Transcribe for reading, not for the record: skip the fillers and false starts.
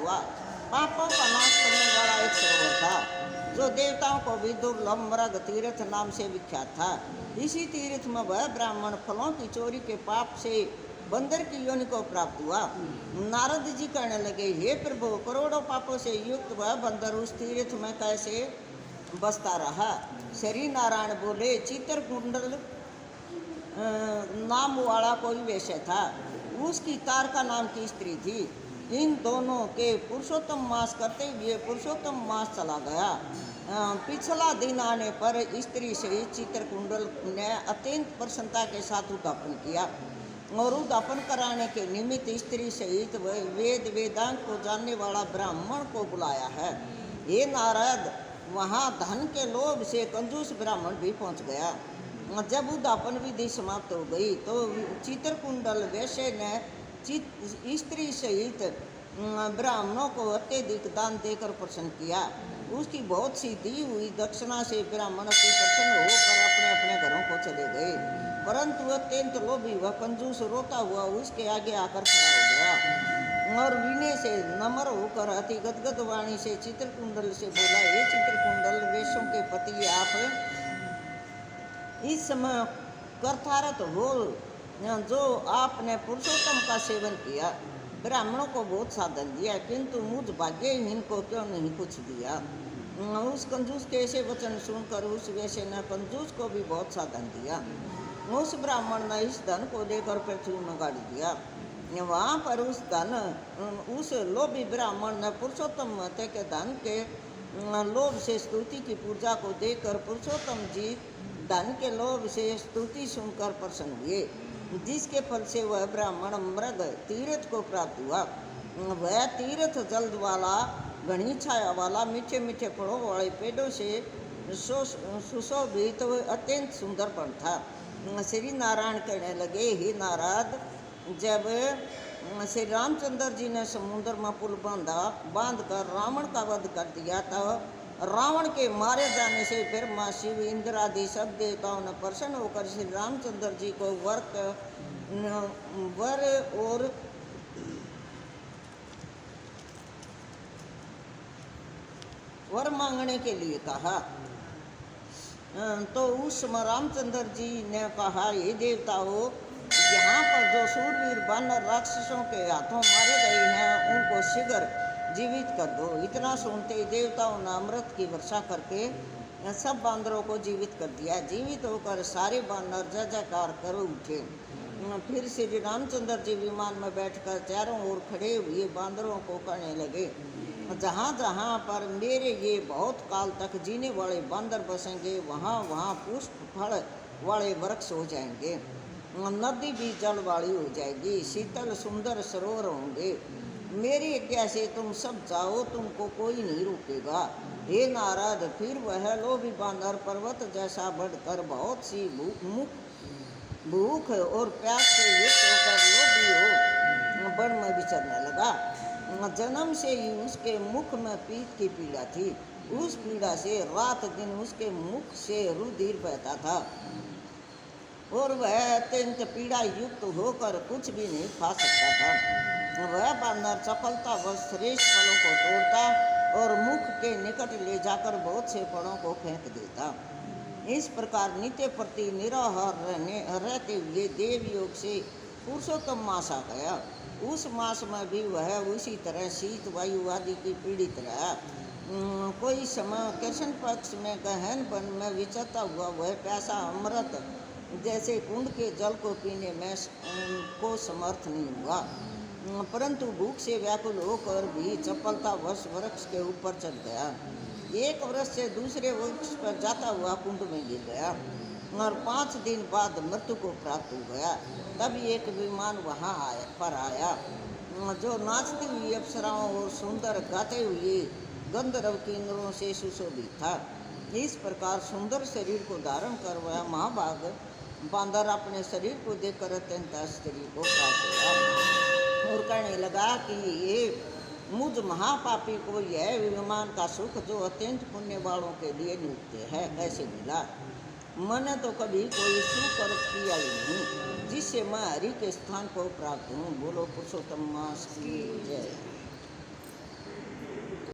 हुआ। पापों का नाश करने वाला एक सरोवर था जो देवताओं को भी दुर्लभ मृग तीर्थ नाम से विख्यात था। इसी तीर्थ में वह ब्राह्मण फलों की चोरी के पाप से बंदर की योनि को प्राप्त हुआ। नारद जी कहने लगे, हे प्रभु, करोड़ों पापों से युक्त वह बंदर उस तीर्थ में कैसे बसता रहा? श्री नारायण बोले, चित्रकुंडल नाम वाला कोई वैश्य था। उसकी तारका नाम की स्त्री थी। इन दोनों के पुरुषोत्तम मास करते हुए पुरुषोत्तम मास चला गया। पिछला दिन आने पर स्त्री से चित्रकुंडल ने अत्यंत प्रसन्नता के साथ उद्यापन किया और उद्यापन कराने के निमित्त स्त्री सहित वेद वेदांत को जानने वाला ब्राह्मण को बुलाया है। ये नारद, वहाँ धन के लोभ से कंजूस ब्राह्मण भी पहुँच गया। जब उद्यापन विधि समाप्त हो गई तो चित्रकुंडल वैश्य ने स्त्री सहित ब्राह्मणों को अत्यधिक दान देकर प्रसन्न किया। उसकी बहुत सी दी हुई दक्षिणा से ब्राह्मण अति प्रसन्न होकर अपने अपने घरों को चले गए। परंतु अत्यंत लोभी व कंजूस रोता हुआ उसके आगे आकर खड़ा हो गया और विनय से नम्र होकर अति गदगद वाणी से चित्रकुंडल से बोला, ये चित्रकुंडल, वेश्यों के पति आप इस समय कर्तारत हो जो आपने पुरुषोत्तम का सेवन किया, ब्राह्मणों को बहुत साधन दिया, किंतु मुझ भाग्यहीन को क्यों नहीं कुछ दिया? उस कंजूस के ऐसे वचन सुनकर उस वैश्य ने कंजूस को भी बहुत साधन दिया। उस ब्राह्मण ने इस धन को लेकर पृथ्वी में गाड़ दिया। वहाँ पर उस लोभी ब्राह्मण ने पुरुषोत्तम महते के धन के लोभ से स्तुति की पूजा को देखकर पुरुषोत्तम जी धन के लोभ से स्तुति सुनकर प्रसन्न हुए, जिसके फल से वह ब्राह्मण मृग तीर्थ को प्राप्त हुआ। वह तीर्थ जल्द वाला, घनी छाया वाला, मीठे मीठे फलों वाले पेड़ों से सुशोभित अत्यंत सुंदर पण था। श्री नारायण कहने लगे, हे नारद, जब श्री रामचंद्र जी ने समुद्र में पुल बांधकर रावण का वध कर दिया, तब रावण के मारे जाने से ब्रह्मा, शिव, इंद्र आदि सब देवताओं ने प्रसन्न होकर श्री रामचंद्र जी को वर मांगने के लिए कहा। तो उस समय रामचंद्र जी ने कहा, ये देवताओं, यहाँ पर जो शूरवीर बानर राक्षसों के हाथों मारे गए हैं उनको शीघ्र जीवित कर दो। इतना सुनते ही देवताओं ने अमृत की वर्षा करके सब बांदरों को जीवित कर दिया। जीवित होकर सारे बानर जय जयकार कर उठे। फिर श्री रामचंद्र जी विमान में बैठकर चारों ओर खड़े हुए बांदरों को कहने लगे, जहाँ जहाँ पर मेरे ये बहुत काल तक जीने वाले बांदर बसेंगे, वहाँ वहाँ पुष्प फल वाले वृक्ष हो जाएंगे, नदी भी जल वाली हो जाएगी, शीतल सुंदर सरोवर होंगे। मेरी आज्ञा से तुम सब जाओ, तुमको कोई नहीं रोकेगा। हे नारद, फिर वह लोभी बांदर पर्वत जैसा बढ़कर बहुत सी भूख और प्यास से युक्त होकर लोभी हो वन में विचरने लगा। जन्म से ही उसके मुख में पीत की पीड़ा थी। उस पीड़ा से रात दिन उसके मुख से रुधिर बहता था और वह अत्यंत पीड़ा युक्त होकर कुछ भी नहीं खा सकता था। वह बांदर चपलता व श्रेष्ठ फलों को तोड़ता और मुख के निकट ले जाकर बहुत से फलों को फेंक देता। इस प्रकार नित्य प्रति निराहार रहते हुए देव योग से पुरुषोत्तम मास आ गया। उस मास में भी वह उसी तरह शीत वायु आदि की पीड़ित रहा। कोई समय कृष्ण पक्ष में गहन वन में विचरता हुआ वह प्यासा अमृत जैसे कुंड के जल को पीने में को समर्थ नहीं हुआ, परंतु भूख से व्याकुल होकर भी चपलतावश वृक्ष के ऊपर चढ़ गया। एक वृक्ष से दूसरे वृक्ष पर जाता हुआ कुंड में गिर गया और 5 दिन बाद मृत्यु को प्राप्त हो गया। तब एक विमान वहाँ आया जो नाचती हुई अप्सराओं और सुंदर गाते हुए गंधर्व किन्नरों से सुशोभित था। इस प्रकार सुंदर शरीर को धारण कर वह महाभाग बांदर अपने शरीर को देखकर अत्यंत आश्चर्य को प्राप्त हुआ और कहने लगा कि ये मुझ महापापी को यह विमान का सुख जो अत्यंत पुण्य वालों के लिए नित्य है कैसे मिला? मैंने तो कभी कोई सुकर्म किया ही नहीं जिससे मैं हरि के स्थान को प्राप्त हूँ। बोलो पुरुषोत्तम मास की जय।